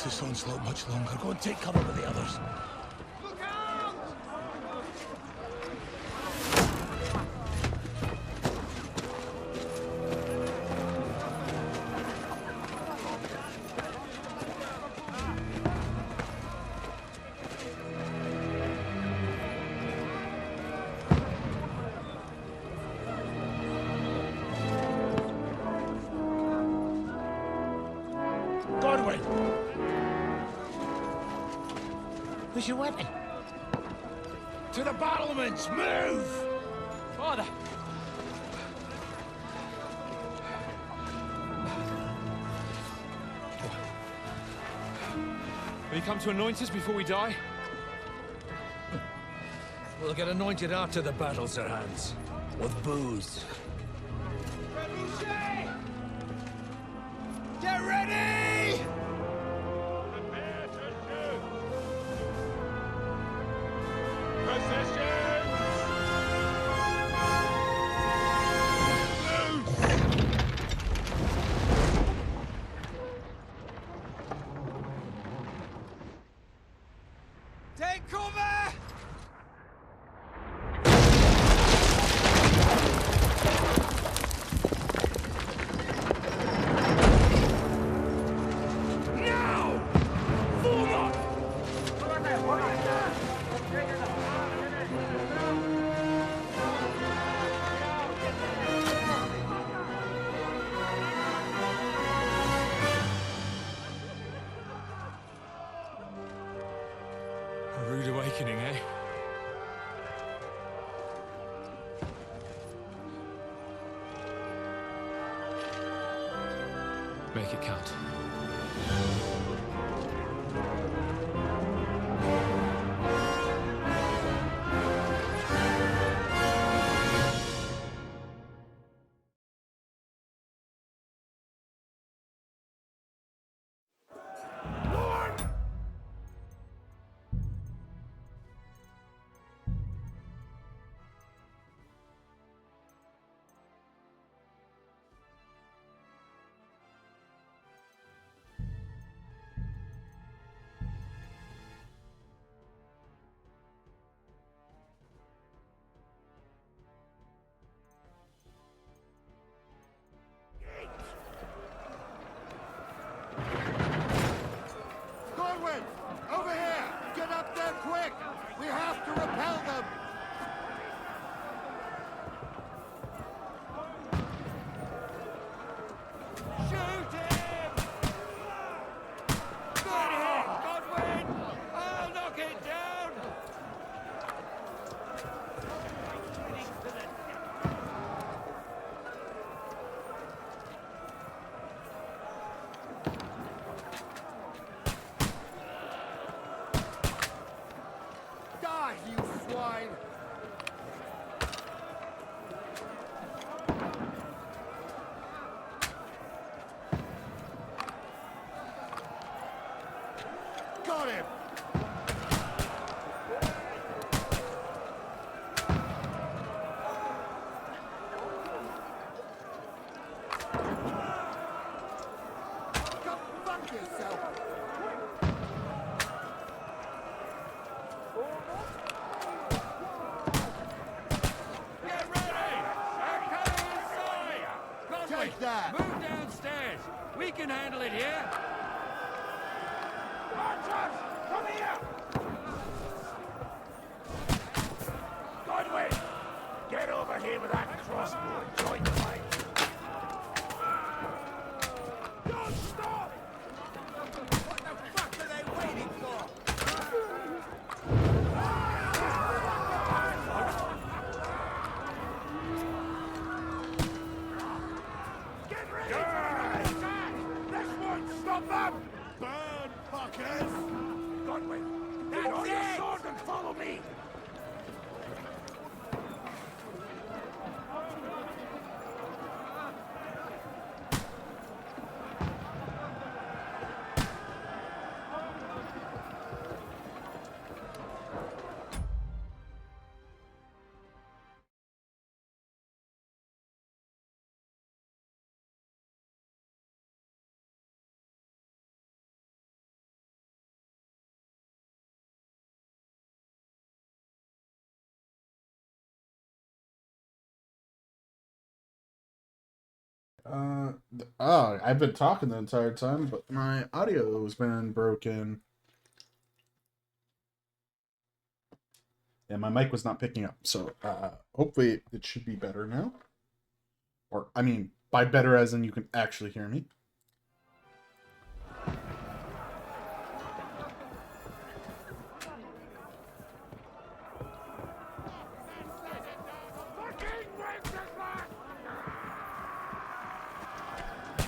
this onslaught much longer. Go and take cover with the others. Where's your weapon? To the battlements! Move! Father! Will you come to anoint us before we die? We'll get anointed after the battles are hands. With booze. Get ready! Take cover! A rude awakening, eh? Make it count. Over here! Get up there quick! We have to repel them! Shoot him! Good hit, Godwin! I'll knock it down! Die, you swine! Got him! Go fuck yourself! Get ready! I'm coming inside! Godwin, Take that! move downstairs! We can handle it here! Archers! Come here! Godwin! Get over here with that crossbow and join the fight! Don't stop! What the fuck are they waiting for? Get ready for the attack! This won't stop them! Burn, fuckers! Godwin, draw your sword and follow me! Oh, I've been talking the entire time, but my audio has been broken. And my mic was not picking up. So, hopefully it should be better now. Or, I mean, by better as in you can actually hear me.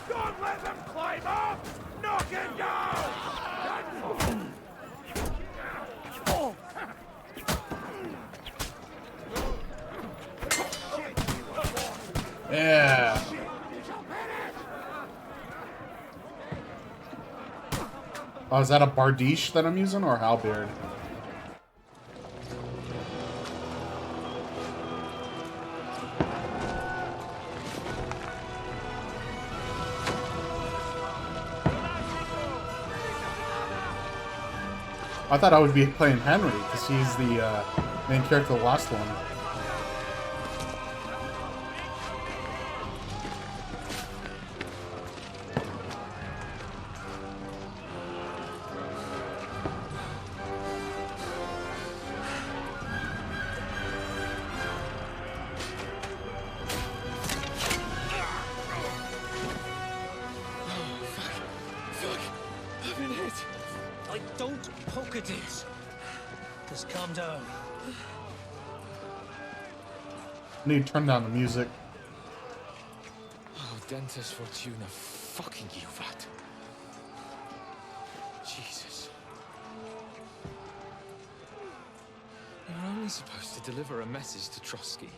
Don't let them climb up! Knock it down! Yeah. Oh, is that a bardiche that I'm using or a halberd? I thought I would be playing Henry because he's the main character of the last one. I've been hit. Like, don't poke at it. Just calm down. I need to turn down the music. Oh, Dentes Fortuna, fucking you, that. Jesus. You're only supposed to deliver a message to Trotsky.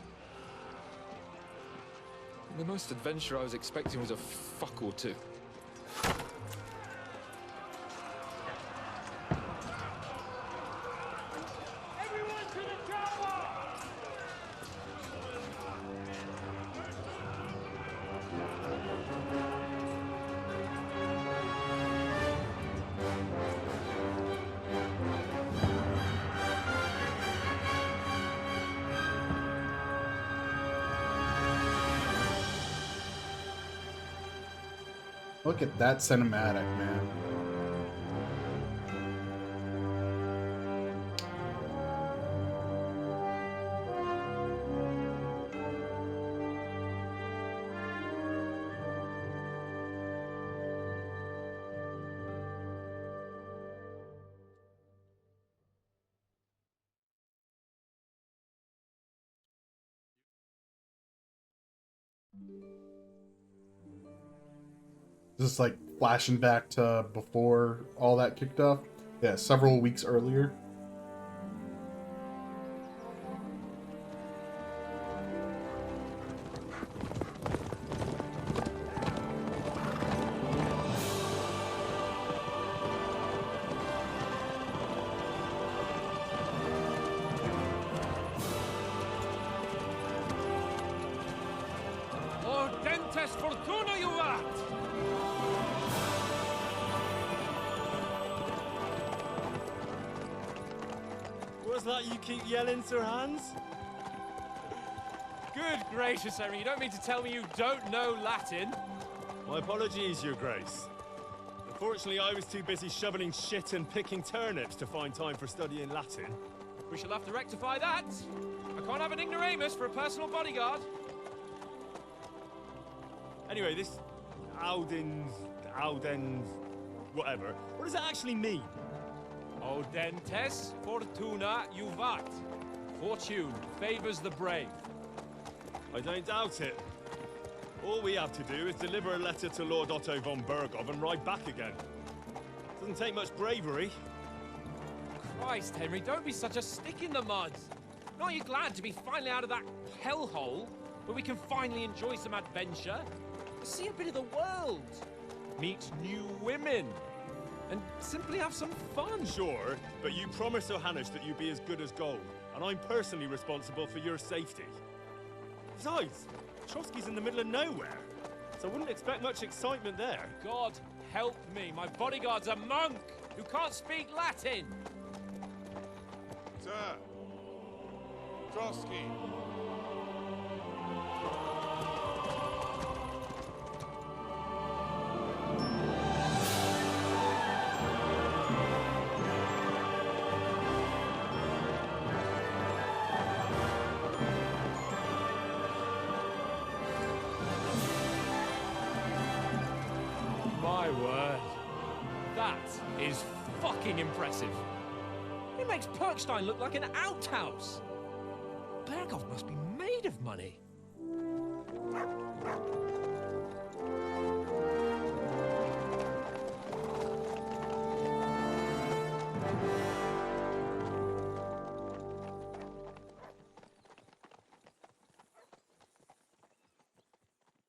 The most adventure I was expecting was a fuck or two. Everyone to the chopper! Look at that cinematic, man. Just like flashing back to before all that kicked off. Yeah, several weeks earlier. Lord Dentes Fortuna, you art! What's that you keep yelling, Sir Hans? Good gracious, Henry, you don't mean to tell me you don't know Latin? My apologies, Your Grace. Unfortunately, I was too busy shoveling shit and picking turnips to find time for studying Latin. We shall have to rectify that. I can't have an ignoramus for a personal bodyguard. Anyway, this Audens, whatever. What does it actually mean? O Dentes Fortuna Juvat. Fortune favors the brave. I don't doubt it. All we have to do is deliver a letter to Lord Otto von Bergov and ride back again. Doesn't take much bravery. Christ, Henry, don't be such a stick in the mud. Aren't you glad to be finally out of that hellhole where we can finally enjoy some adventure? See a bit of the world. Meet new women. And simply have some fun. Sure, but you promised Johannes that you'd be as good as gold, and I'm personally responsible for your safety. Besides, Trotsky's in the middle of nowhere, so I wouldn't expect much excitement there. God help me, my bodyguard's a monk who can't speak Latin. Sir! Trotsky! word. That is fucking impressive. It makes Perkstein look like an outhouse. Berghoff must be made of money.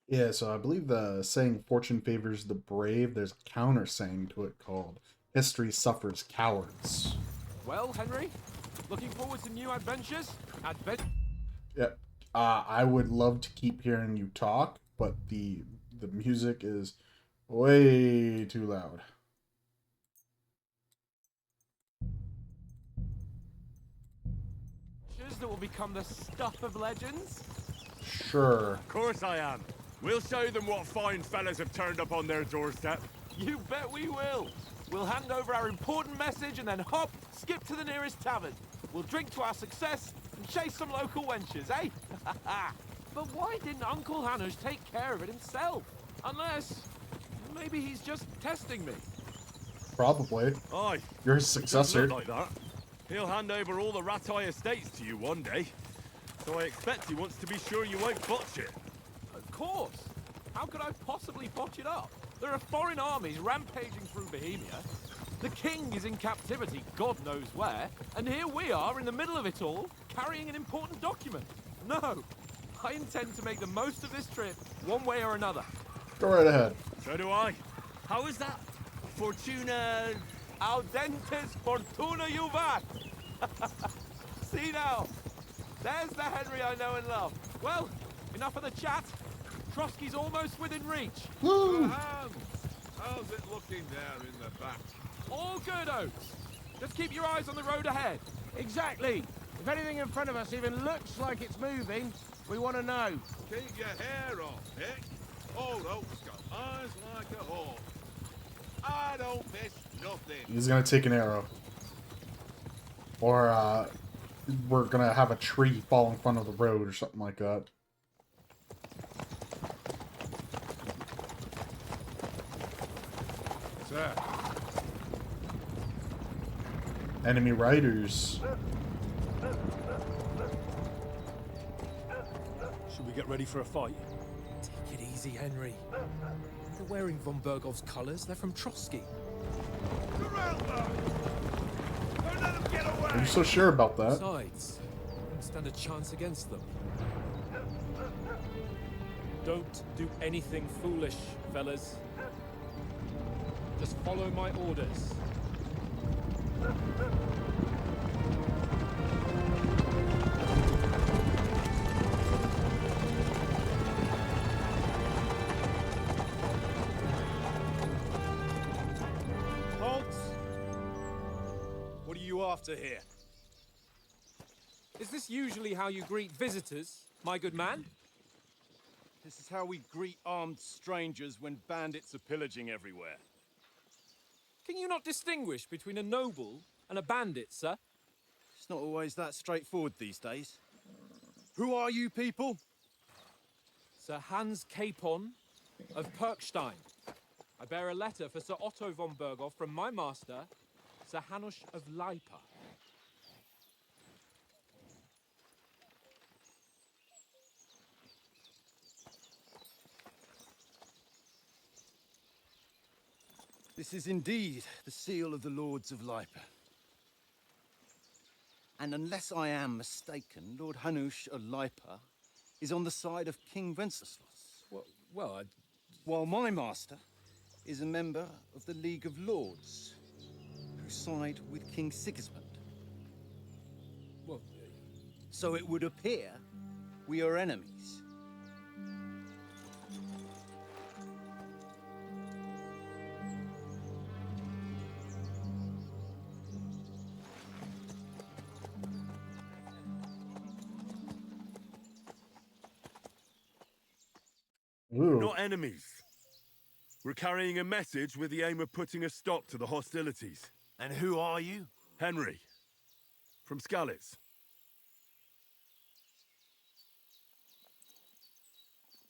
Yeah, so I believe the saying "fortune favors the brave." There's a counter saying to it called "history suffers cowards." Well, Henry, looking forward to new adventures? Yeah, I would love to keep hearing you talk, but the music is way too loud. That will become the stuff of legends? Sure. Of course I am. We'll show them what fine fellas have turned up on their doorstep. You bet we will. We'll hand over our important message and then hop, skip to the nearest tavern. We'll drink to our success and chase some local wenches, eh? But why didn't Uncle Hanush take care of it himself? Unless, maybe he's just testing me. Probably. Aye. You're his Doesn't successor. look like that. He'll hand over all the Ratai estates to you one day. So I expect he wants to be sure you won't botch it. Of course. How could I possibly botch it up? There are foreign armies rampaging through Bohemia. The king is in captivity, God knows where. And here we are in the middle of it all, carrying an important document. No, I intend to make the most of this trip, one way or another. Go right ahead. So do I. How is that? Fortuna... Audentes fortuna juvat. See now, there's the Henry I know and love. Well, enough of the chat. Trotsky's almost within reach. Woo! How's it looking there in the back? All good, Oates. Just keep your eyes on the road ahead. Exactly. If anything in front of us even looks like it's moving, we want to know. Keep your hair on, Nick. Old Oak's got eyes like a hawk. I don't miss nothing. He's gonna take an arrow. Or, we're gonna have a tree fall in front of the road or something like that. Sir. Enemy riders. Should we get ready for a fight? Take it easy, Henry. They're wearing von Bergoff's colors. They're from Trotsky. Geraldo! Don't let them get away! Are you so sure about that? Besides, I don't stand a chance against them. Don't do anything foolish, fellas. Just follow my orders. Halt! What are you after here? Is this usually how you greet visitors, my good man? This is how we greet armed strangers when bandits are pillaging everywhere. Can you not distinguish between a noble and a bandit, sir? It's not always that straightforward these days. Who are you people? Sir Hans Capon of Perkstein. I bear a letter for Sir Otto von Bergoff from my master, Sir Hanush of Lipa. This is indeed the seal of the Lords of Lipa. And unless I am mistaken, Lord Hanush of Lipa is on the side of King Wenceslas. Well, While my master is a member of the League of Lords, who side with King Sigismund. well, So it would appear we are enemies. Ooh. Not enemies. We're carrying a message with the aim of putting a stop to the hostilities. And who are you? Henry. From Skalitz.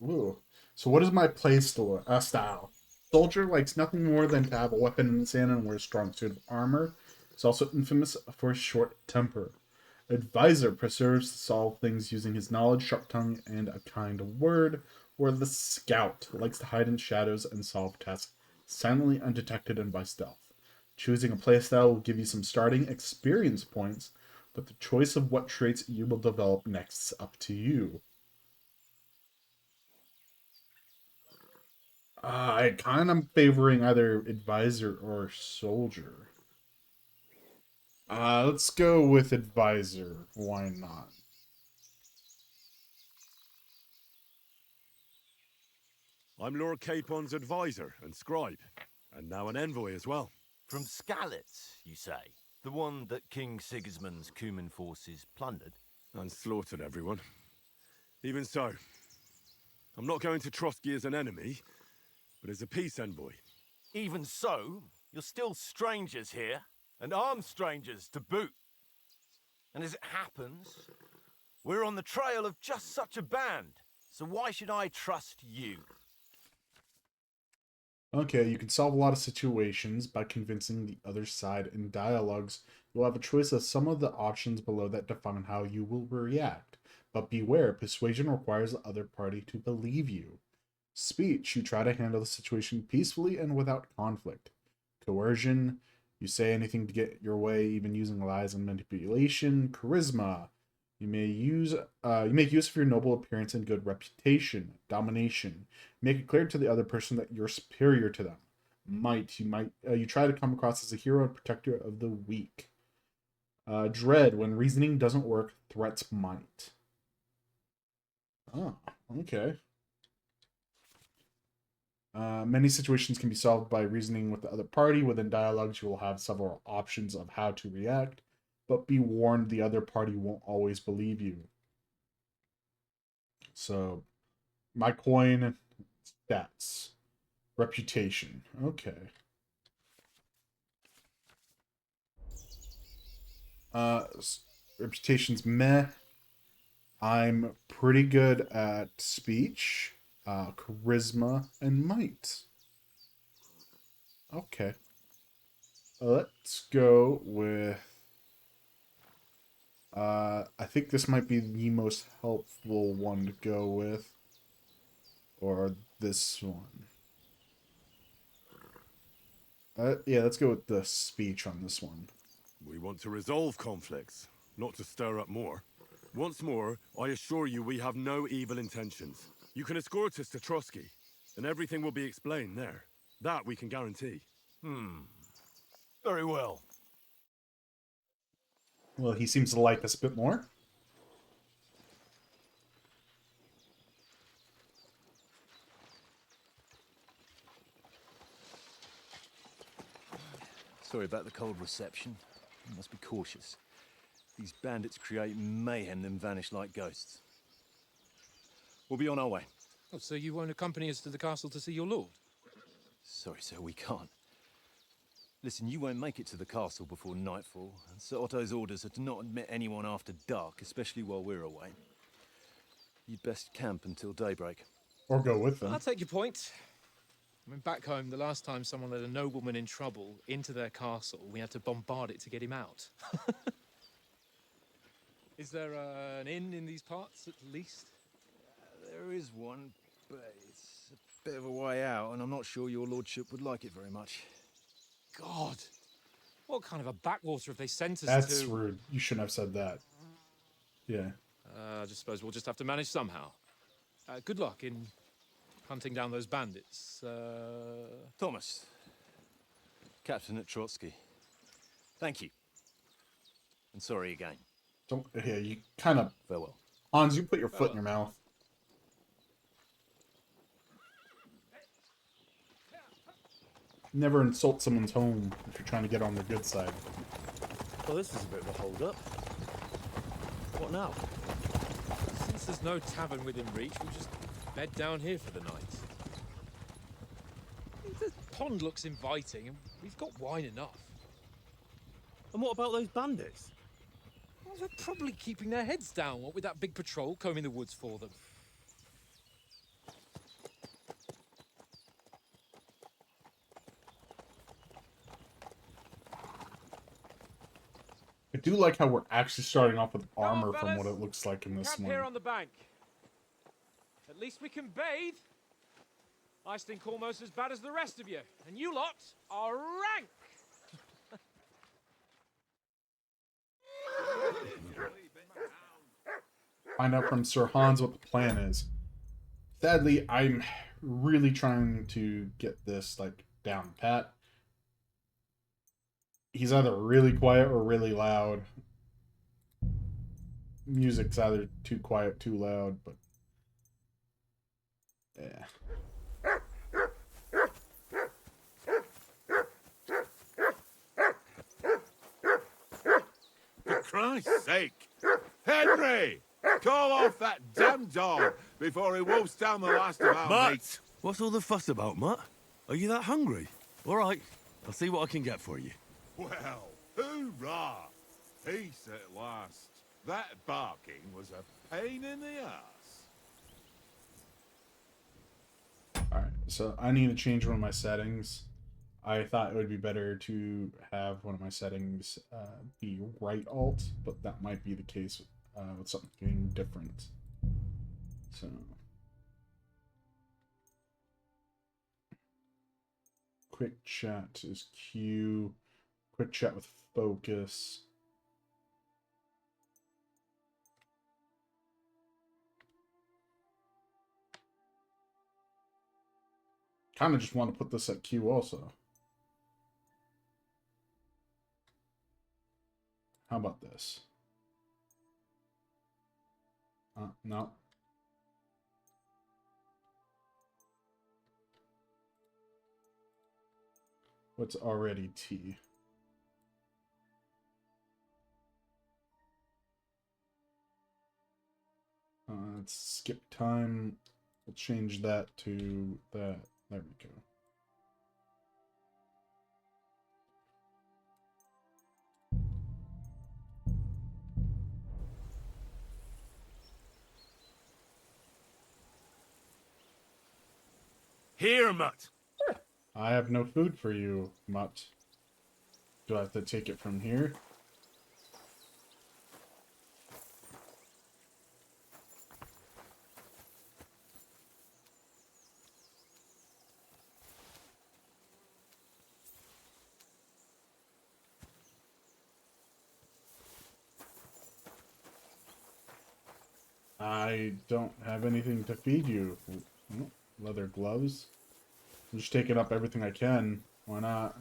Ooh. So what is my play style? Style? Soldier likes nothing more than to have a weapon in his hand and wear a strong suit of armor. He's also infamous for his short temper. Advisor prefers to solve things using his knowledge, sharp tongue, and a kind word. Or the Scout likes to hide in shadows and solve tasks silently, undetected, and by stealth. Choosing a playstyle will give you some starting experience points, but the choice of what traits you will develop next is up to you. I kind of favoring either advisor or soldier. Let's go with advisor. Why not? I'm Lord Capon's advisor and scribe, and now an envoy as well. From Skalitz, you say? The one that King Sigismund's Cuman forces plundered? And slaughtered everyone. Even so, I'm not going to Trotsky as an enemy, but as a peace envoy. Even so, you're still strangers here, and armed strangers to boot. And as it happens, we're on the trail of just such a band, so why should I trust you? Okay, you can solve a lot of situations by convincing the other side in dialogues. You'll have a choice of some of the options below that define how you will react. But beware, persuasion requires the other party to believe you. Speech, you try to handle the situation peacefully and without conflict. Coercion, you say anything to get your way, even using lies and manipulation. Charisma, you make use of your noble appearance and good reputation. Domination, make it clear to the other person that you're superior to them. Might, you try to come across as a hero and protector of the weak. Dread, when reasoning doesn't work, threats might. Oh, okay. Many situations can be solved by reasoning with the other party. Within dialogues, you will have several options of how to react, but be warned, the other party won't always believe you. So, my coin, stats, reputation. Okay. Reputation's meh. I'm pretty good at speech, charisma, and might. Okay. Let's go with... I think this might be the most helpful one to go with. Or this one. Yeah, let's go with the speech on this one. We want to resolve conflicts, not to stir up more. Once more, I assure you we have no evil intentions. You can escort us to Trotsky, and everything will be explained there. That we can guarantee. Very well. Well, he seems to like us a bit more. Sorry about the cold reception. You must be cautious. These bandits create mayhem, then vanish like ghosts. We'll be on our way. Oh, so you won't accompany us to the castle to see your lord? Sorry, sir, we can't. Listen, you won't make it to the castle before nightfall, and Sir Otto's orders are to not admit anyone after dark, especially while we're away. You'd best camp until daybreak. Or go with them. I'll take your point. I mean, back home, the last time someone led a nobleman in trouble into their castle, we had to bombard it to get him out. Is there an inn in these parts, at least? There is one, but it's a bit of a way out, and I'm not sure your lordship would like it very much. God! What kind of a backwater have they sent us to? That's rude. You shouldn't have said that. Yeah. I just suppose we'll just have to manage somehow. Good luck in hunting down those bandits. Thomas, captain at Trotsky. Thank you. And sorry again. Don't. Yeah, you kind of. Farewell. Hans, you put your foot in your mouth. Never insult someone's home if you're trying to get on their good side. Well, this is a bit of a hold-up. What now? Since there's no tavern within reach, we'll just bed down here for the night. The pond looks inviting, and we've got wine enough. And what about those bandits? Well, they're probably keeping their heads down, what with that big patrol combing the woods for them. do like how we're actually starting off with Come on, armor from what fellas. it looks like in this Camp one. here on the bank. At least we can bathe. I stink almost as bad as the rest of you, and you lot are rank. Find out from Sir Hans what the plan is. Sadly, I'm really trying to get this like down pat. He's either really quiet or really loud. Music's either too quiet, too loud, but yeah. For Christ's sake! Henry! Call off that damn dog before he wolfs down the last of our mates. What's all the fuss about, Mutt? Are you that hungry? All right, I'll see what I can get for you. Well, hoorah! Peace at last. That barking was a pain in the ass. Alright, so I need to change one of my settings. I thought it would be better to have one of my settings be right alt, but that might be the case with something different. So quick chat is Q, quick chat with focus. Kind of just want to put this at Q also. How about this? No. What's already T? Let's skip time. We'll change that to that. There we go. Here, Mutt. I have no food for you, Mutt. Do I have to take it from here? I don't have anything to feed you. Oh, leather gloves. I'm just taking up everything I can. Why not?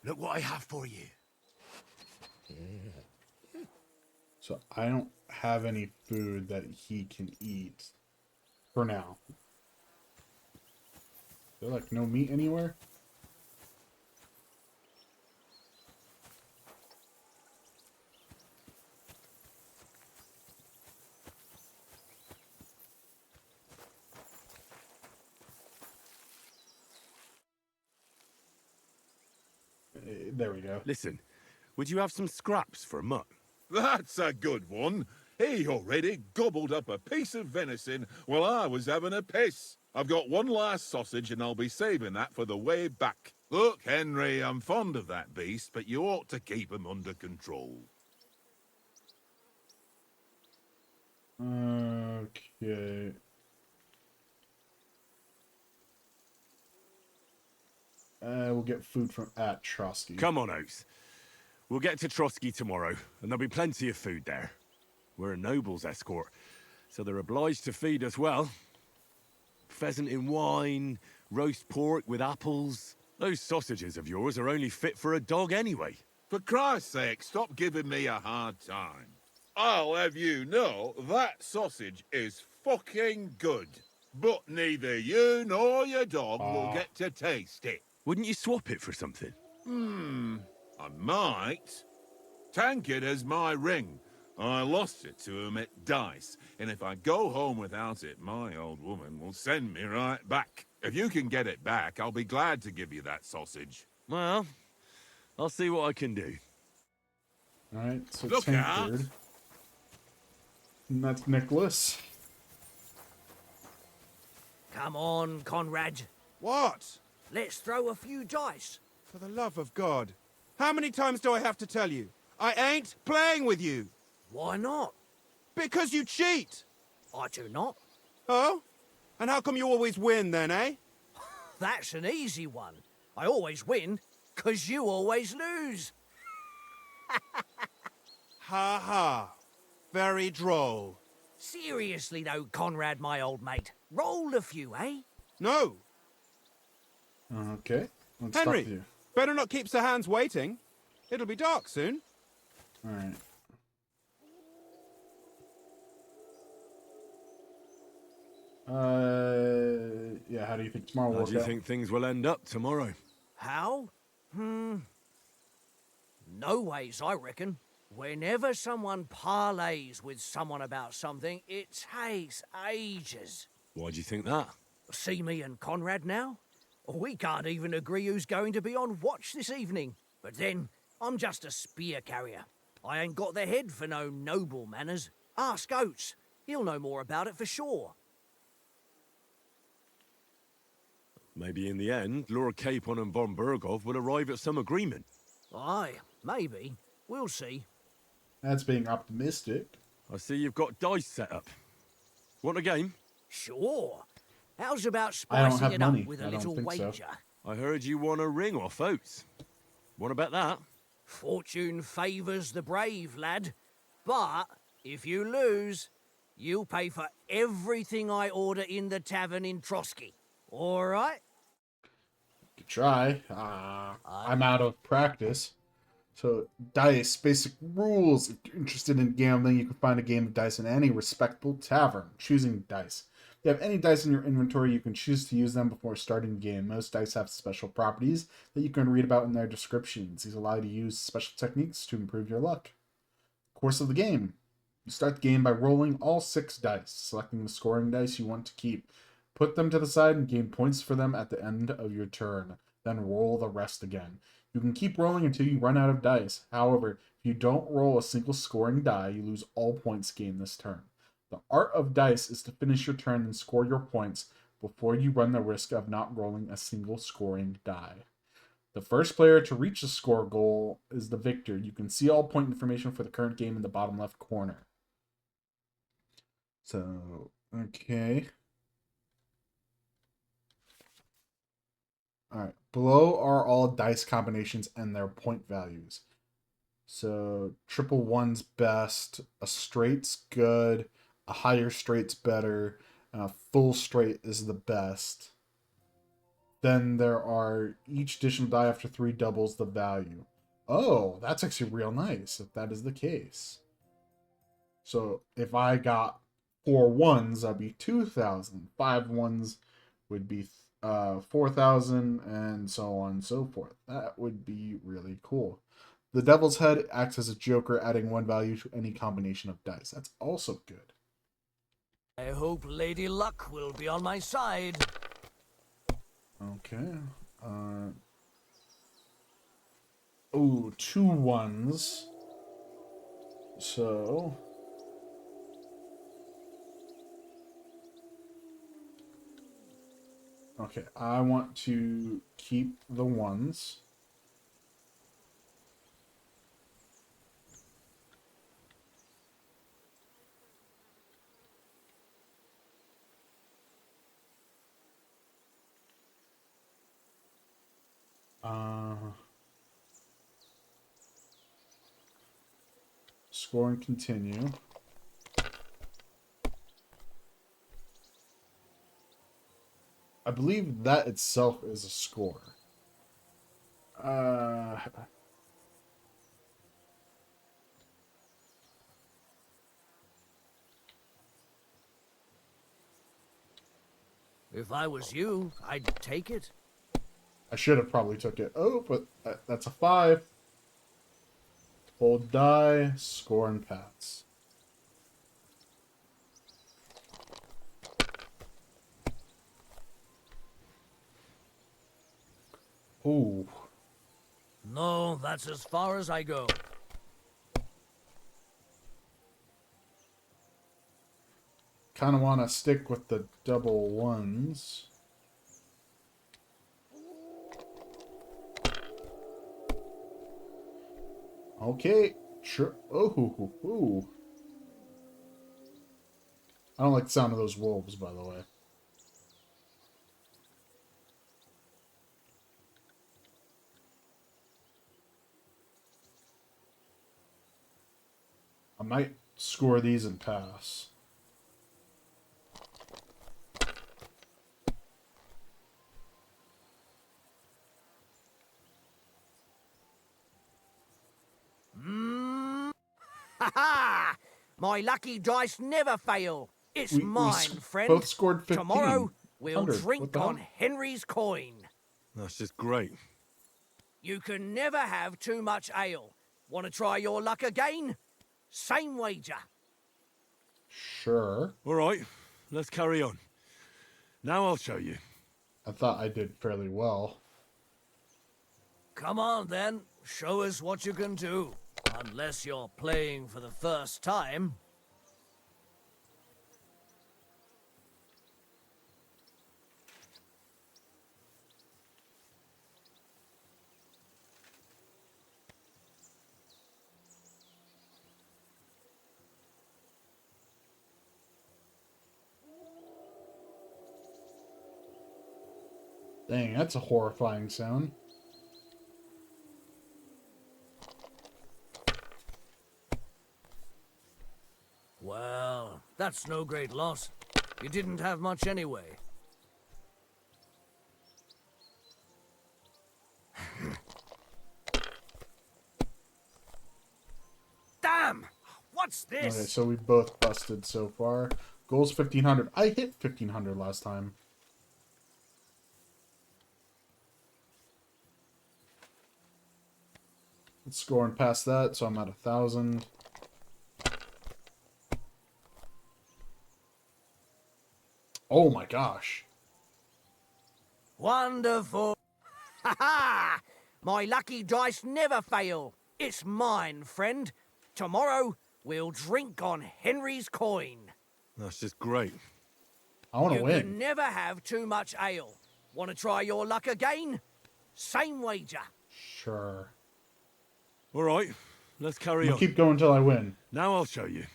Look what I have for you. So I don't have any food that he can eat for now. Is there like no meat anywhere? There we go. Listen, would you have some scraps for Mutt? That's a good one. He already gobbled up a piece of venison while I was having a piss. I've got one last sausage and I'll be saving that for the way back. Look, Henry, I'm fond of that beast, but you ought to keep him under control. Okay. We'll get food from at Trotsky. Come on, Oaks. We'll get to Trotsky tomorrow, and there'll be plenty of food there. We're a noble's escort, so they're obliged to feed us well. Pheasant in wine, roast pork with apples. Those sausages of yours are only fit for a dog anyway. For Christ's sake, stop giving me a hard time. I'll have you know that sausage is fucking good. But neither you nor your dog will get to taste it. Wouldn't you swap it for something? I might. Tankard has my ring. I lost it to him at dice, and if I go home without it, my old woman will send me right back. If you can get it back, I'll be glad to give you that sausage. Well, I'll see what I can do. Alright, so Look out! tankard. And that's Nicholas. Come on, Conrad. What? Let's throw a few dice. For the love of God. How many times do I have to tell you? I ain't playing with you. Why not? Because you cheat. I do not. Oh? And how come you always win then, eh? That's an easy one. I always win, 'cause you always lose. Ha ha. Very droll. Seriously though, Conrad, my old mate. Roll a few, eh? No. Okay, let's Henry, stop you. better not keep Sir Hans waiting. It'll be dark soon. Alright. Yeah, how do you think tomorrow will How work do you out? think things will end up tomorrow? How? No ways, I reckon. Whenever someone parleys with someone about something, it takes ages. Why do you think that? See me and Conrad now? We can't even agree who's going to be on watch this evening. But then, I'm just a spear carrier. I ain't got the head for no noble manners. Ask Oates. He'll know more about it for sure. Maybe in the end, Lord Capon and von Burgov will arrive at some agreement. Aye, maybe. We'll see. That's being optimistic. I see you've got dice set up. Want a game? Sure. How's about I don't spicing have it money. up with I a don't little think so. wager? I heard you won a ring off Oates. Want to bet that? Fortune favours the brave, lad. But if you lose, you'll pay for everything I order in the tavern in Trotsky. All right? You could try. I'm out of practice. So, dice, basic rules. If you're interested in gambling, you can find a game of dice in any respectable tavern. Choosing dice. If you have any dice in your inventory, you can choose to use them before starting the game. Most dice have special properties that you can read about in their descriptions. These allow you to use special techniques to improve your luck. Course of the game. You start the game by rolling all 6 dice, selecting the scoring dice you want to keep. Put them to the side and gain points for them at the end of your turn. Then roll the rest again. You can keep rolling until you run out of dice. However, if you don't roll a single scoring die, you lose all points gained this turn. The art of dice is to finish your turn and score your points before you run the risk of not rolling a single scoring die. The first player to reach the score goal is the victor. You can see all point information for the current game in the bottom left corner. So, okay. Alright, below are all dice combinations and their point values. So, triple one's best, a straight's good, a higher straight's better, and a full straight is the best. Then there are each additional die after 3 doubles the value. Oh, that's actually real nice if that is the case. So, if I got 4 ones, that'd be 2,000. 5 ones would be 4,000, and so on and so forth. That would be really cool. The Devil's Head acts as a joker, adding 1 value to any combination of dice. That's also good. I hope Lady Luck will be on my side. Okay. Ooh, 2 ones. So... okay, I want to keep the ones. Score and continue. I believe that itself is a score. If I was you, I'd take it. I should have probably took it. Oh, but that's a 5. Hold die, score and pass. Ooh. No, that's as far as I go. kind of want to stick with the double ones. Okay, sure. Oh, I don't like the sound of those wolves, by the way. I might score these and pass. Ha ha! My lucky dice never fail. It's mine, friend. Both scored 15. Tomorrow, we'll 100. What drink the hell? on Henry's coin. That's just great. You can never have too much ale. Want to try your luck again? Same wager. Sure. All right, let's carry on. Now I'll show you. I thought I did fairly well. Come on, then. Show us what you can do. Unless you're playing for the first time. Dang, that's a horrifying sound. Well, that's no great loss. You didn't have much anyway. Damn! What's this? Okay, so we both busted so far. Goals 1,500. I hit 1,500 last time. Let's score and pass that, so I'm at 1,000. Oh my gosh. Wonderful. Ha ha! My lucky dice never fail. It's mine, friend. Tomorrow, we'll drink on Henry's coin. That's just great. I want to You win. can never have too much ale. Want to try your luck again? Same wager. Sure. All right, let's carry I'm on. gonna keep going until I win. Now I'll show you.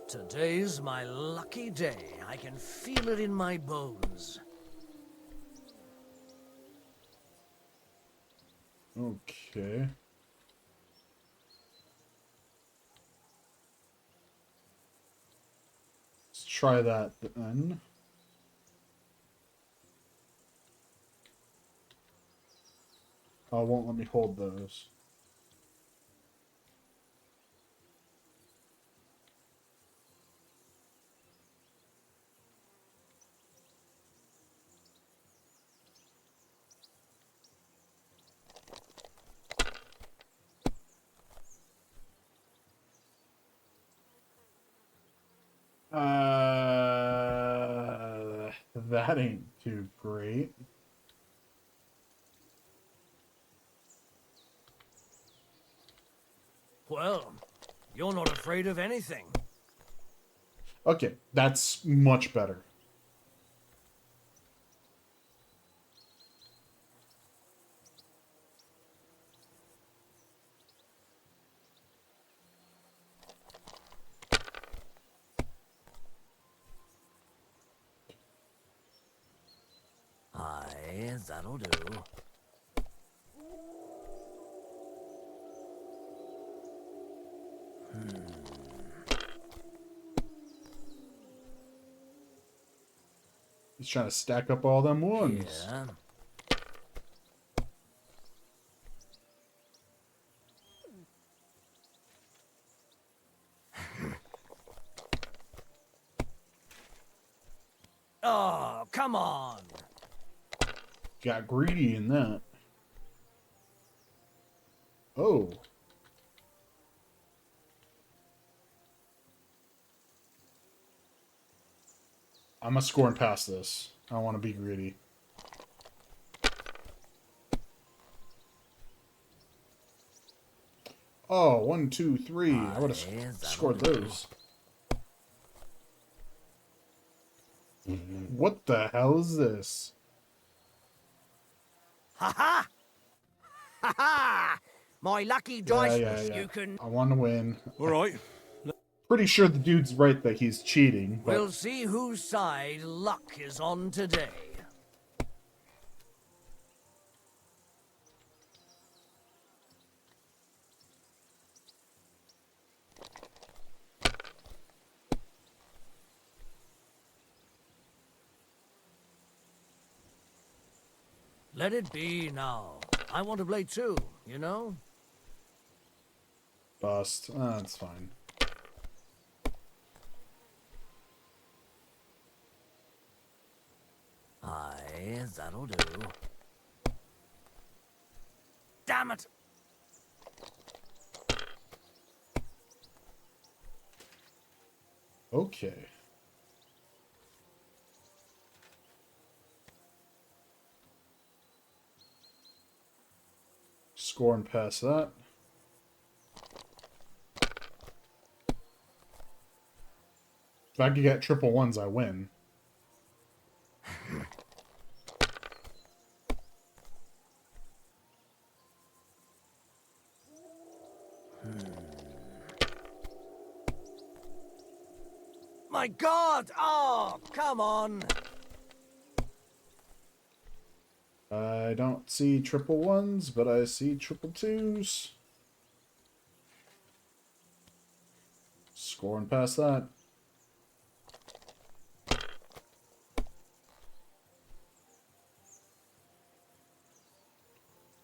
Today's my lucky day. I can feel it in my bones. Okay. Let's try that then. Oh, it won't let me hold those. That ain't too great. Well, you're not afraid of anything. Okay, that's much better. Aye, that'll do. He's trying to stack up all them ones. Yeah. Oh, come on. Got greedy in that. Oh. I'm gonna score and pass this. I don't want to be greedy. Oh, 1, 2, 3. I would have scored those. What the hell is this? Ha ha! Ha ha! My lucky dice, you can... I want to win. All right. Pretty sure the dude's right that he's cheating, but... We'll see whose side luck is on today. Let it be now. I want to play too, you know? Bust. That's fine. Aye, that'll do. Damn it! Okay. Score and pass that. If I could get triple ones, I win. My God! Oh, come on! I don't see triple ones, but I see triple twos. Score and pass that.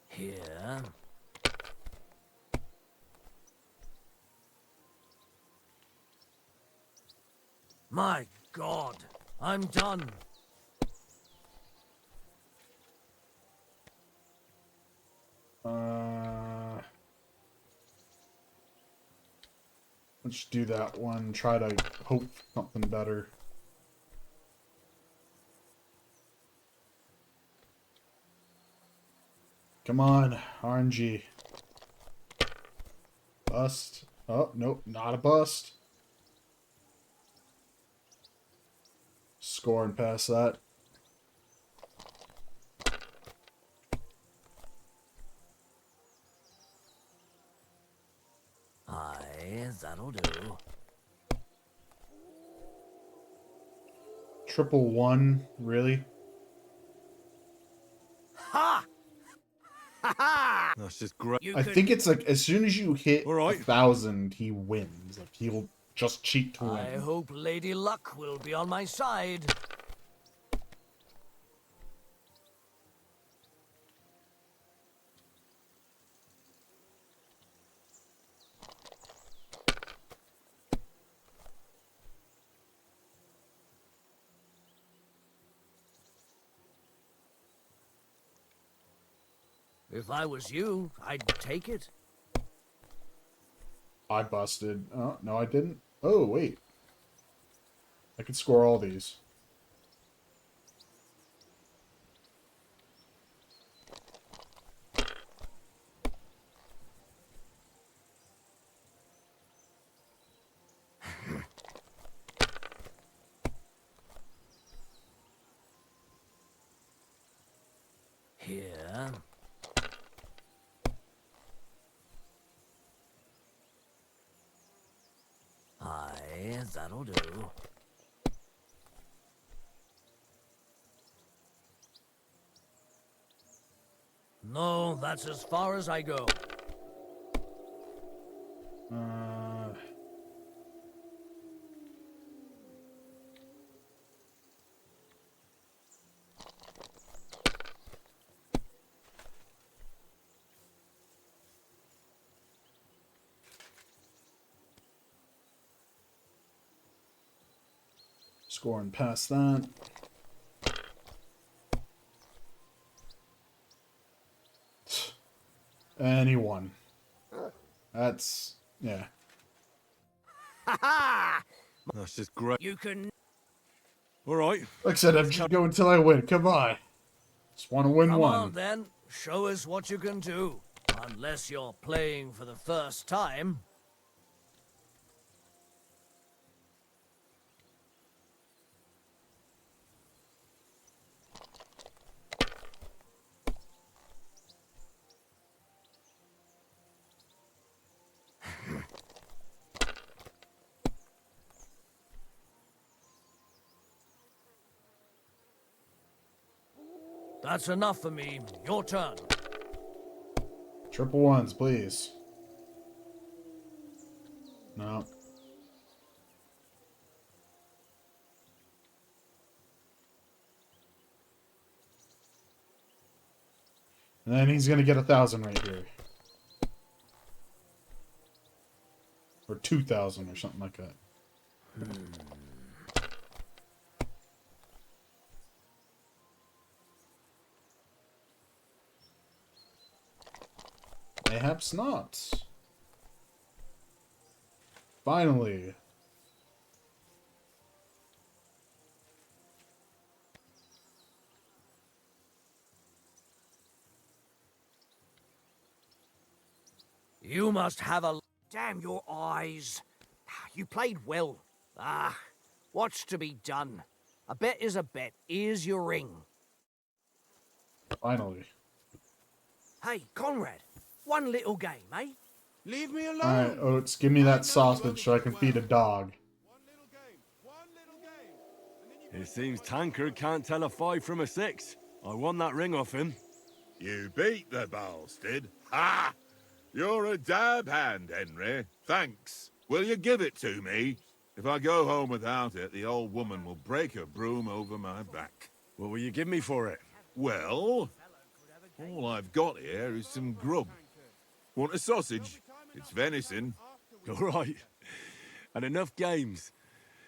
Here. My God, I'm done. Let's do that one. Try to hope for something better. Come on, RNG. Bust. Oh, nope, not a bust. Score and pass that. Aye, that'll do. Triple one, really? Ha! Ha ha! That's just great. I think it's like as soon as you hit All right. 1,000, he wins. Like he'll just cheat to I win. hope Lady Luck will be on my side. If I was you, I'd take it. I busted. Oh, no, I didn't. Oh, wait. I could score all these. Here. Aye, that'll do. No, that's as far as I go. Score and pass that. Anyone. That's, yeah. Ha ha! That's just great. You can... All right. Like I said, I'm just going until I win. Come on. Just want to win Come one. on, then. Show us what you can do. Unless you're playing for the first time. That's enough for me. Your turn. Triple ones, please. No. And then he's gonna get 1,000 right here. Or 2,000 or something like that. Mayhaps not. Finally. You must have a... Damn your eyes. You played well. What's to be done? A bet is a bet. Here's your ring. Finally. Hey, Conrad. One little game, eh? Leave me alone. Alright, Oates, give me that sausage so I can feed a dog. It seems Tankard can't tell a 5 from a 6. I won that ring off him. You beat the bastard. Ha! You're a dab hand, Henry. Thanks. Will you give it to me? If I go home without it, the old woman will break her broom over my back. What will you give me for it? Well, all I've got here is some grub. Want a sausage? It's venison. All right. And enough games.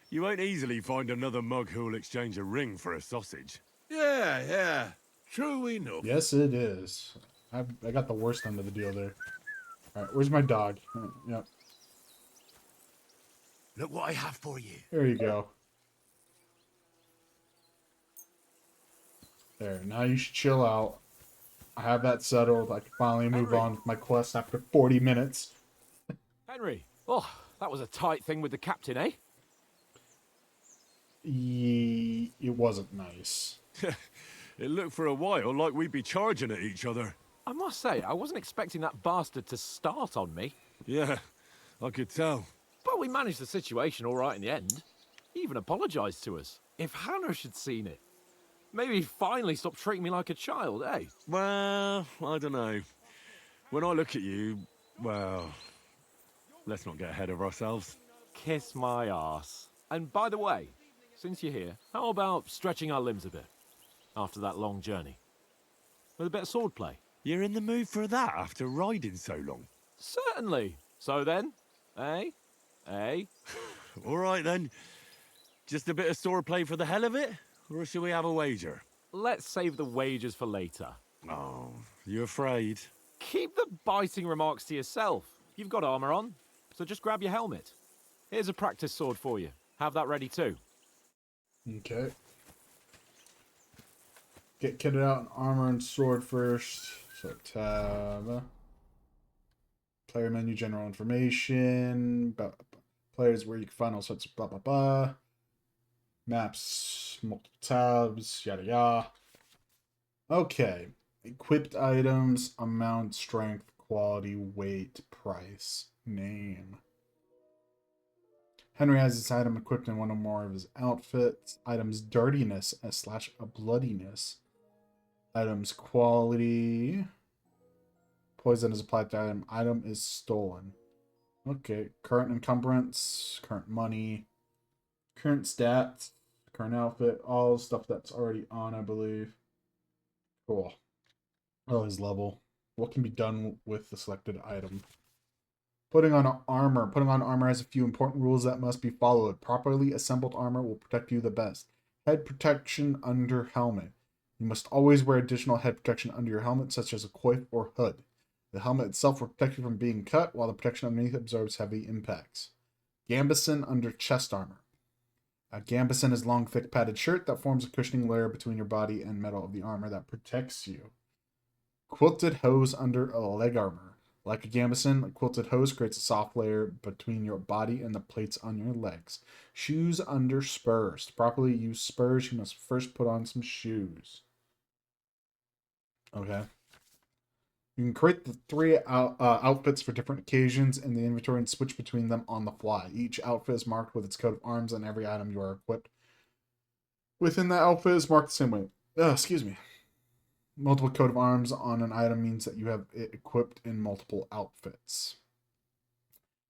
You won't easily find another mug who'll exchange a ring for a sausage. Yeah. True enough. Yes, it is. I got the worst end of the deal there. Alright, where's my dog? Yep. Look what I have for you. There you go. There, now you should chill out. I have that settled. I can finally move on with my quest after 40 minutes. Henry, oh, that was a tight thing with the captain, eh? It wasn't nice. It looked for a while like we'd be charging at each other. I must say, I wasn't expecting that bastard to start on me. Yeah, I could tell. But we managed the situation all right in the end. He even apologised to us. If Hannah had seen it, maybe he'd finally stop treating me like a child, eh? Well, I don't know. When I look at you, well, let's not get ahead of ourselves. Kiss my arse. And by the way, since you're here, how about stretching our limbs a bit after that long journey? With a bit of swordplay. You're in the mood for that after riding so long? Certainly. So then, eh? Eh? All right then. Just a bit of swordplay for the hell of it? Or shall we have a wager? Let's save the wagers for later. Oh, you afraid? Keep the biting remarks to yourself. You've got armor on, so just grab your helmet. Here's a practice sword for you. Have that ready too. Okay. Get kitted out in armor and sword first. So tab. Player menu, general information. Players where you can find all sorts of blah blah blah. Maps, multiple tabs, yada yada. Okay. Equipped items, amount, strength, quality, weight, price, name. Henry has this item equipped in one or more of his outfits. Items dirtiness / a bloodiness. Items quality. Poison is applied to item. Item is stolen. Okay. Current encumbrance. Current money. Current stats. Current outfit. All stuff that's already on, I believe. Cool. Oh, his level. What can be done with the selected item? Putting on armor. Putting on armor has a few important rules that must be followed. Properly assembled armor will protect you the best. Head protection under helmet. You must always wear additional head protection under your helmet, such as a coif or hood. The helmet itself will protect you from being cut, while the protection underneath absorbs heavy impacts. Gambeson under chest armor. A gambeson is a long, thick, padded shirt that forms a cushioning layer between your body and metal of the armor that protects you. Quilted hose under a leg armor. Like a gambeson, a quilted hose creates a soft layer between your body and the plates on your legs. Shoes under spurs. To properly use spurs, you must first put on some shoes. Okay. You can create the three outfits for different occasions in the inventory and switch between them on the fly. Each outfit is marked with its coat of arms, and every item you are equipped within that outfit is marked the same way. Excuse me. Multiple coat of arms on an item means that you have it equipped in multiple outfits.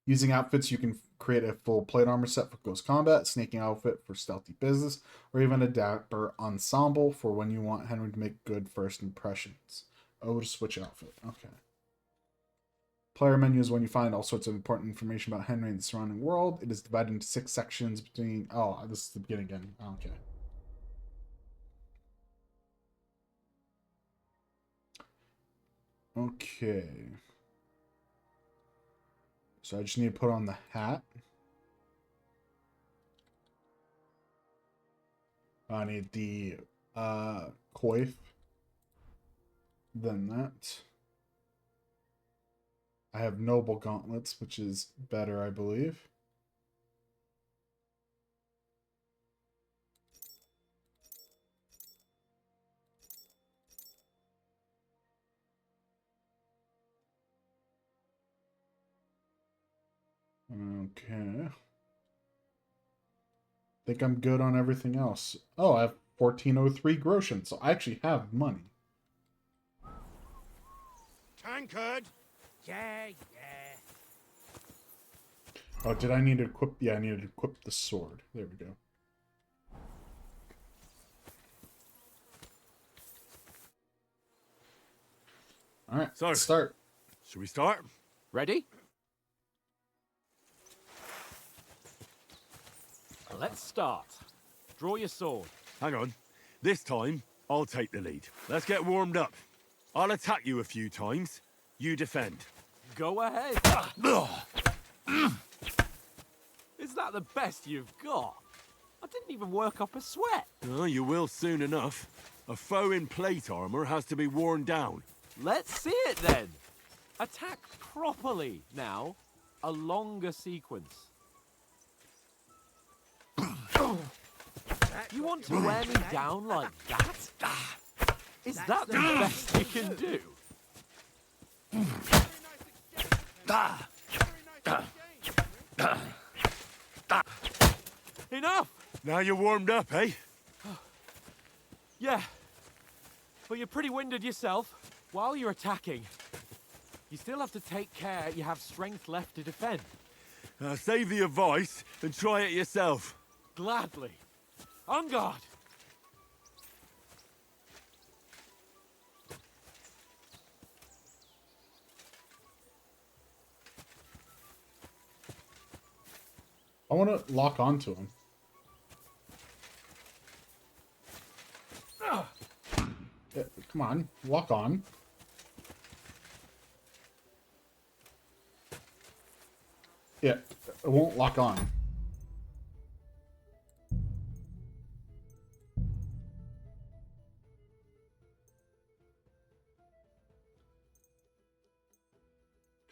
Using outfits, you can create a full plate armor set for close combat, sneaking outfit for stealthy business, or even a dapper ensemble for when you want Henry to make good first impressions. Oh, to switch outfit. Okay. Player menu is when you find all sorts of important information about Henry and the surrounding world. It is divided into 6 sections between... Oh, this is the beginning again. Okay. Okay. So I just need to put on the hat. I need the coif. Then that. I have noble gauntlets, which is better, I believe. Okay. Think I'm good on everything else. Oh, I have 1403 groschen, so I actually have money. Tankard! Yeah. Oh, did I need to equip? Yeah, I needed to equip the sword. There we go. All right, so let's start. Should we start? Ready? Let's start. Draw your sword. Hang on. This time, I'll take the lead. Let's get warmed up. I'll attack you a few times. You defend. Go ahead. Is that the best you've got? I didn't even work up a sweat. Oh, you will soon enough. A foe in plate armor has to be worn down. Let's see it then. Attack properly now. A longer sequence. You want to wear me down like that? Is that the best you can do? Enough! Now you're warmed up, eh? Yeah. But you're pretty winded yourself. While you're attacking, you still have to take care you have strength left to defend. Save the advice and try it yourself. Gladly. On guard! I want to lock onto him. Yeah, come on, lock on. Yeah, it won't lock on.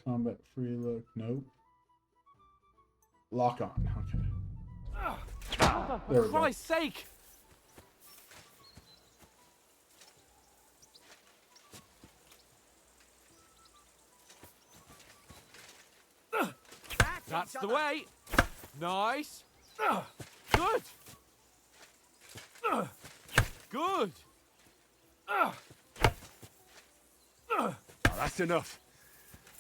Combat free look, nope. Lock on, okay. There we For go. Christ's sake! That's the way. Nice. Good. Good. That's enough.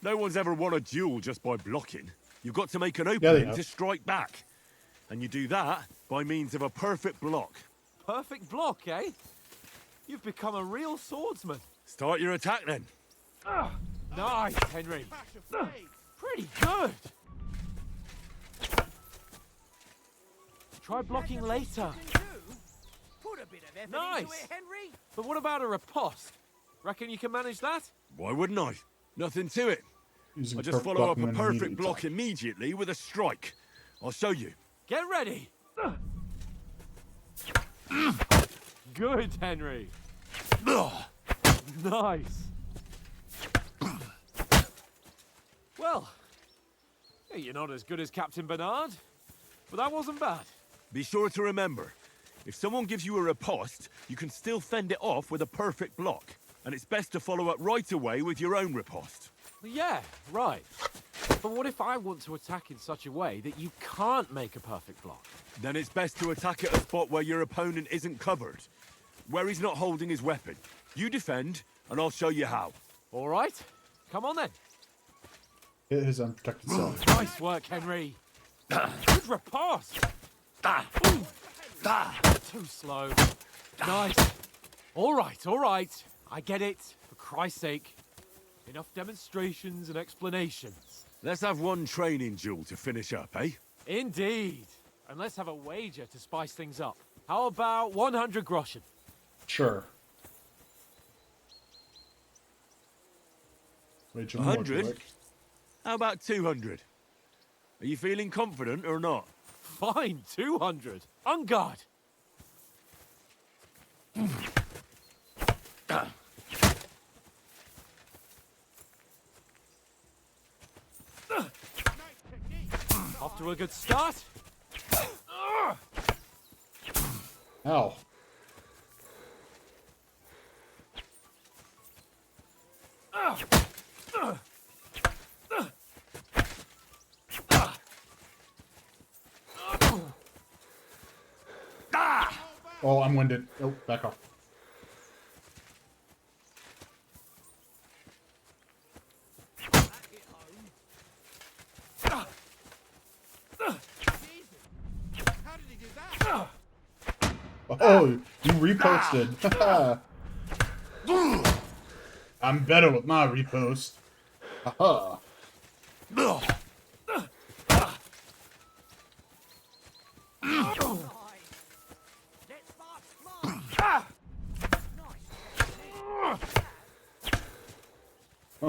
No one's ever won a duel just by blocking. You've got to make an they opening have. to strike back. And you do that by means of a perfect block. Perfect block, eh? You've become a real swordsman. Start your attack then. Nice, Henry. Pretty good. Try blocking later. Put a bit of effort Nice. into it, Henry. But what about a riposte? Reckon you can manage that? Why wouldn't I? Nothing to it. Using I just perfect follow up block a and then perfect immediate block attack. immediately with a strike. I'll show you. Get ready. Good, Henry. Nice. Well, hey, you're not as good as Captain Bernard, but that wasn't bad. Be sure to remember, if someone gives you a riposte, you can still fend it off with a perfect block. And it's best to follow up right away with your own riposte. Yeah, right. But what if I want to attack in such a way that you can't make a perfect block? Then it's best to attack at a spot where your opponent isn't covered, where he's not holding his weapon. You defend, and I'll show you how. All right, come on then. Hit his unprotected side. Nice work, Henry. Good riposte. Too slow. Nice. All right. I get it. For Christ's sake. Enough demonstrations and explanations. Let's have one training duel to finish up, eh? Indeed. And let's have a wager to spice things up. How about 100 groschen? Sure. Wait, 100? How about 200? Are you feeling confident or not? Fine, 200. On guard. Off to a good start. Ow. Oh, I'm winded. Oh, back off. Oh, you reposted. I'm better with my repost. Haha.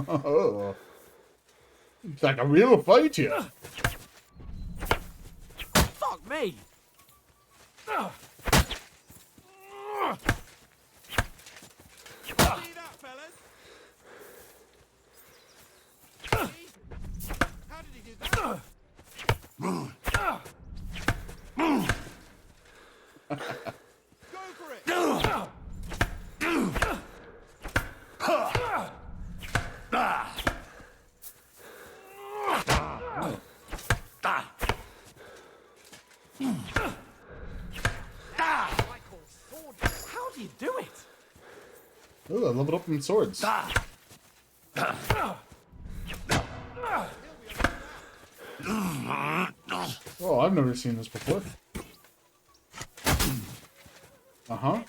Oh. It's like a real fight here. Fuck me. How do you do it? Ooh, I leveled up in swords. Oh, I've never seen this before. Uh-huh.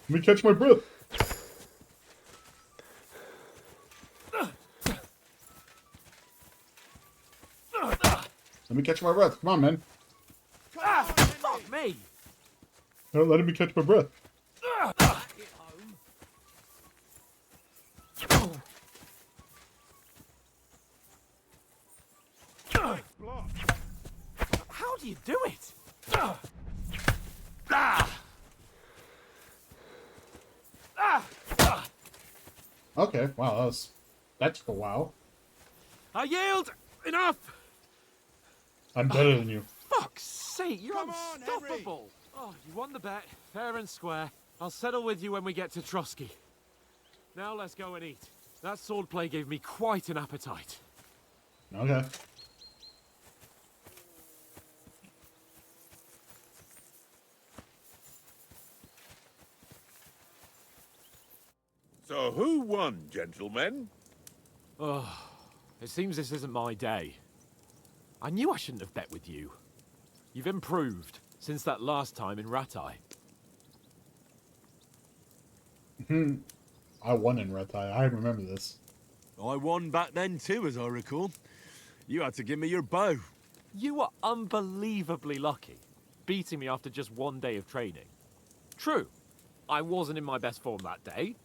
Let me catch my breath. Let me catch my breath. Come on, man. Fuck me. No, let me catch my breath. How do you do it? Okay, wow, that took a while. I yield. Enough. I'm better than you. Fuck's sake, you're unstoppable. Oh, you won the bet, fair and square. I'll settle with you when we get to Trotsky. Now let's go and eat. That swordplay gave me quite an appetite. Okay. So who won, gentlemen? Oh, it seems this isn't my day. I knew I shouldn't have bet with you. You've improved since that last time in Ratai. I won in Ratai. I remember this. I won back then too, as I recall. You had to give me your bow. You were unbelievably lucky, beating me after just one day of training. True, I wasn't in my best form that day,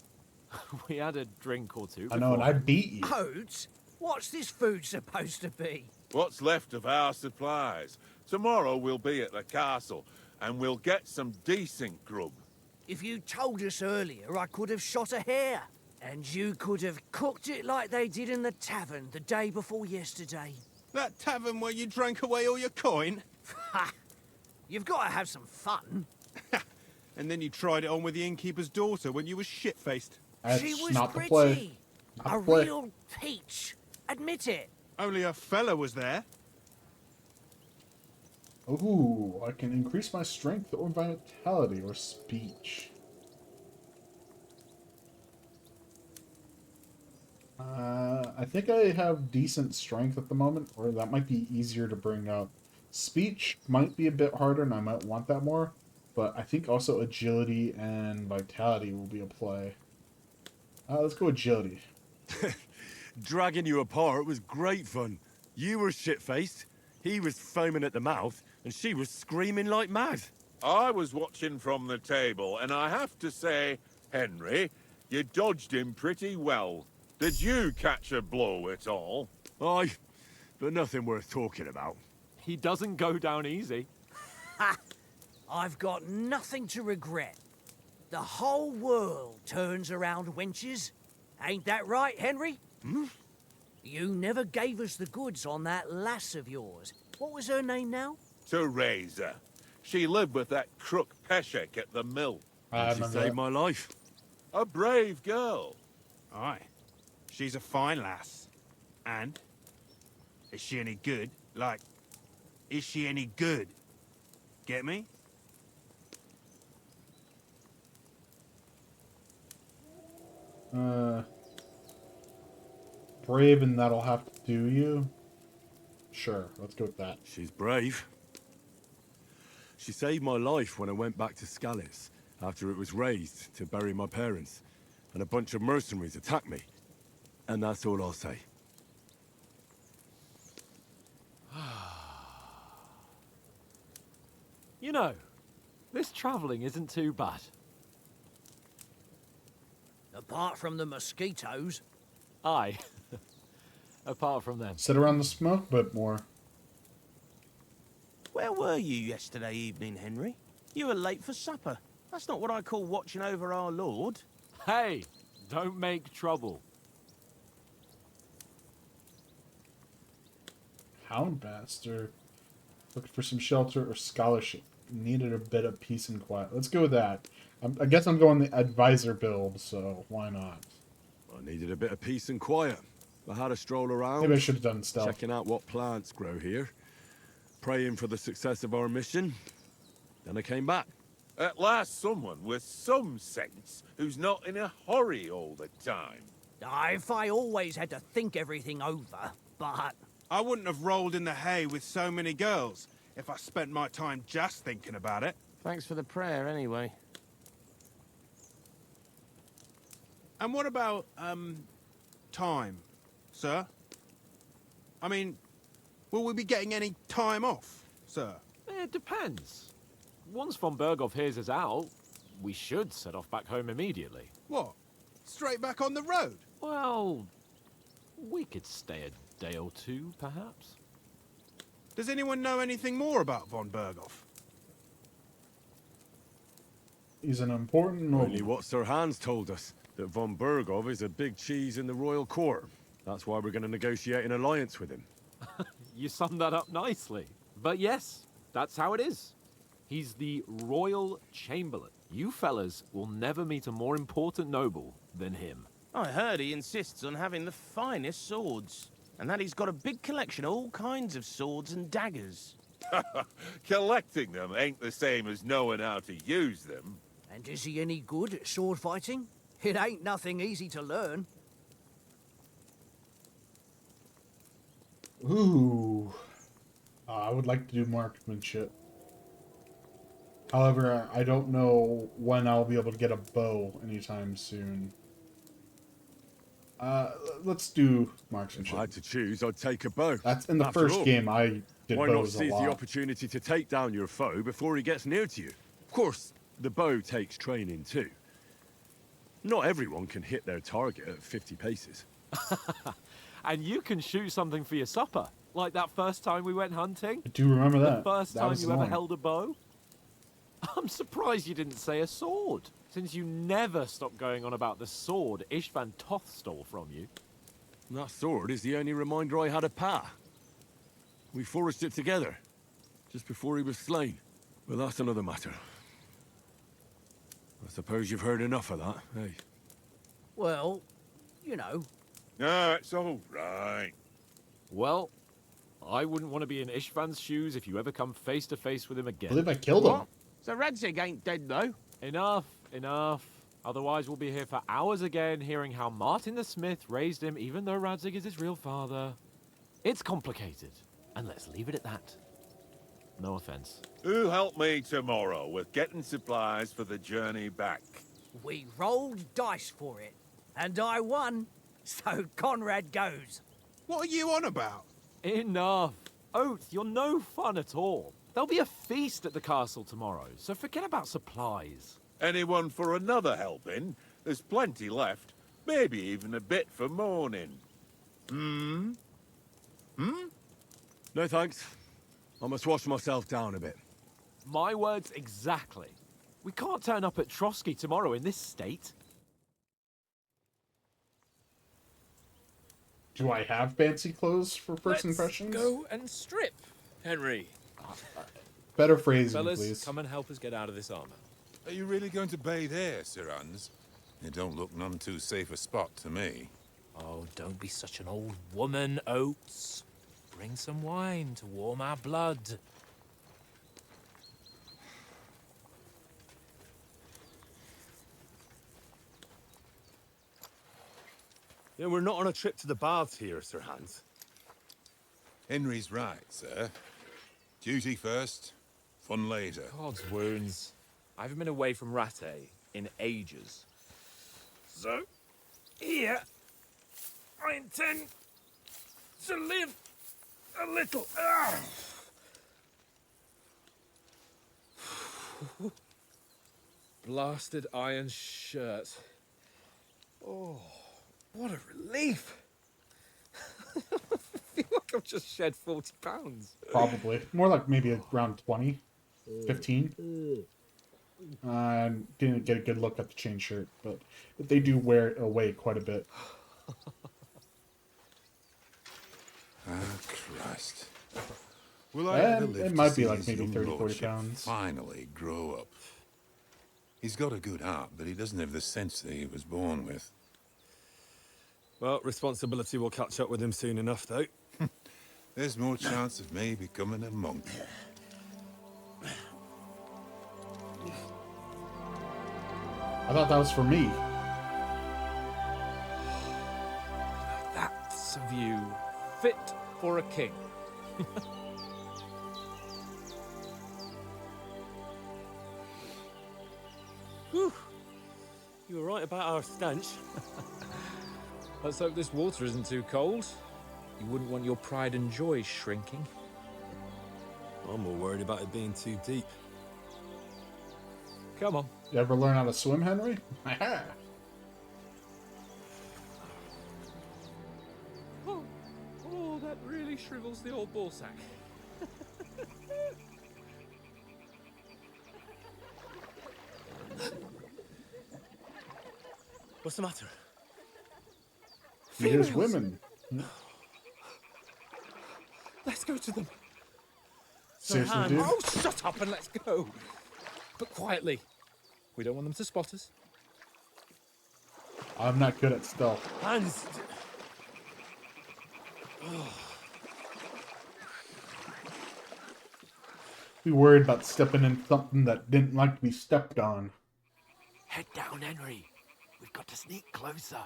We had a drink or two. I know, and I beat you. Oats? What's this food supposed to be? What's left of our supplies. Tomorrow we'll be at the castle, and we'll get some decent grub. If you told us earlier, I could have shot a hare. And you could have cooked it like they did in the tavern the day before yesterday. That tavern where you drank away all your coin? Ha! You've got to have some fun. And then you tried it on with the innkeeper's daughter when you were shit-faced. That's She was not pretty. the play. Not A the play. real peach. Admit it. Only a fella was there. Ooh, I can increase my strength or vitality or speech. I think I have decent strength at the moment, or that might be easier to bring up. Speech might be a bit harder, and I might want that more, but I think also agility and vitality will be a play. Let's go agility. Dragging you apart was great fun. You were shit-faced, he was foaming at the mouth, and she was screaming like mad. I was watching from the table, and I have to say, Henry, you dodged him pretty well. Did you catch a blow at all? Aye, but nothing worth talking about. He doesn't go down easy. Ha! I've got nothing to regret. The whole world turns around wenches. Ain't that right, Henry? Hmm? You never gave us the goods on that lass of yours. What was her name now? Teresa. She lived with that crook Peshek at the mill. She saved my life. A brave girl. Aye. She's a fine lass. And? Is she any good? Like, is she any good? Get me? Brave, and that'll have to do you. Sure, let's go with that. She's brave. She saved my life when I went back to Scallis after it was razed to bury my parents, and a bunch of mercenaries attacked me. And that's all I'll say. You know, this travelling isn't too bad. Apart from the mosquitoes. Aye. Apart from them. Sit around the smoke a bit more. Where were you yesterday evening, Henry? You were late for supper. That's not what I call watching over our lord. Hey, don't make trouble. Houndmaster. Looking for some shelter or scholarship. Needed a bit of peace and quiet. Let's go with that. I guess I'm going the advisor build, so why not? I needed a bit of peace and quiet. I had a stroll around. Maybe I should have done stealth. Checking out what plants grow here. Praying for the success of our mission. Then I came back. At last someone with some sense who's not in a hurry all the time. If I always had to think everything over, but... I wouldn't have rolled in the hay with so many girls if I spent my time just thinking about it. Thanks for the prayer, anyway. And what about, time, sir? I mean, will we be getting any time off, sir? It depends. Once von Berghoff hears us out, we should set off back home immediately. What? Straight back on the road? Well, we could stay a day or two, perhaps. Does anyone know anything more about von Berghoff? He's an important noble. Only what Sir Hans told us, that von Berghoff is a big cheese in the royal court. That's why we're going to negotiate an alliance with him. You summed that up nicely. But yes, that's how it is. He's the royal chamberlain. You fellas will never meet a more important noble than him. I heard he insists on having the finest swords, and that he's got a big collection of all kinds of swords and daggers. Collecting them ain't the same as knowing how to use them. And is he any good at sword fighting? It ain't nothing easy to learn. Ooh. I would like to do marksmanship. However, I don't know when I'll be able to get a bow anytime soon. Let's do marksmanship. If I had to choose, I'd take a bow. That's in the After first all, game. I did why not bows a seize lot. the opportunity to take down your foe before he gets near to you? Of course, the bow takes training too. Not everyone can hit their target at 50 paces. And you can shoot something for your supper, like that first time we went hunting. I do remember that. The first That time was you ever annoying. held a bow. I'm surprised you didn't say a sword, since you never stop going on about the sword Ishvan Toth stole from you. That sword is the only reminder I had of Pa. We forged it together, just before he was slain. But that's another matter. I suppose you've heard enough of that, eh? Well, you know. No, it's all right. Well, I wouldn't want to be in Ishvan's shoes if you ever come face to face with him I again. believe I killed him. So Radzig ain't dead, though. Enough, enough. Otherwise, we'll be here for hours again, hearing how Martin the Smith raised him, even though Radzig is his real father. It's complicated, and let's leave it at that. No offense. Who'll help me tomorrow with getting supplies for the journey back? We rolled dice for it, and I won. So Conrad goes. What are you on about? Enough. Oath, you're no fun at all. There'll be a feast at the castle tomorrow, so forget about supplies. Anyone for another helping? There's plenty left. Maybe even a bit for morning. No thanks. I must wash myself down a bit. My words exactly. We can't turn up at Trotsky tomorrow in this state. Do I have fancy clothes for 1st Let's impressions? go and strip, Henry. Better phrasing, Fellas, please. come and help us get out of this armor. Are you really going to bathe here, Sir Hans? It don't look none too safe a spot to me. Oh, don't be such an old woman, Oates. Bring some wine to warm our blood. Yeah, we're not on a trip to the baths here, Sir Hans. Henry's right, sir. Duty first, fun later. God's wounds. I haven't been away from Rattay in ages. So, here, I intend to live a little. Blasted iron shirt. Oh, what a relief. I feel like I've just shed 40 pounds. Probably. More like maybe around 20, 15. Didn't get a good look at the chain shirt, but they do wear it away quite a bit. Christ. Will I ever live It to might be see like his maybe young 30, 40 lordship pounds. finally grow up? He's got a good heart, but he doesn't have the sense that he was born with. Well, responsibility will catch up with him soon enough, though. There's more chance of me becoming a monk. I thought that was for me. That's a view fit for a king. Whew. You were right about our stench. Let's hope this water isn't too cold. You wouldn't want your pride and joy shrinking. I'm more worried about it being too deep. Come on. You ever learn how to swim, Henry? Oh, that really shrivels the old ball sack. What's the matter? Here's women. Let's go to them. Seriously, dude? Oh, shut up and let's go. But quietly. We don't want them to spot us. I'm not good at stealth. Hans! Be worried about stepping in something that didn't like to be stepped on. Head down, Henry. We've got to sneak closer.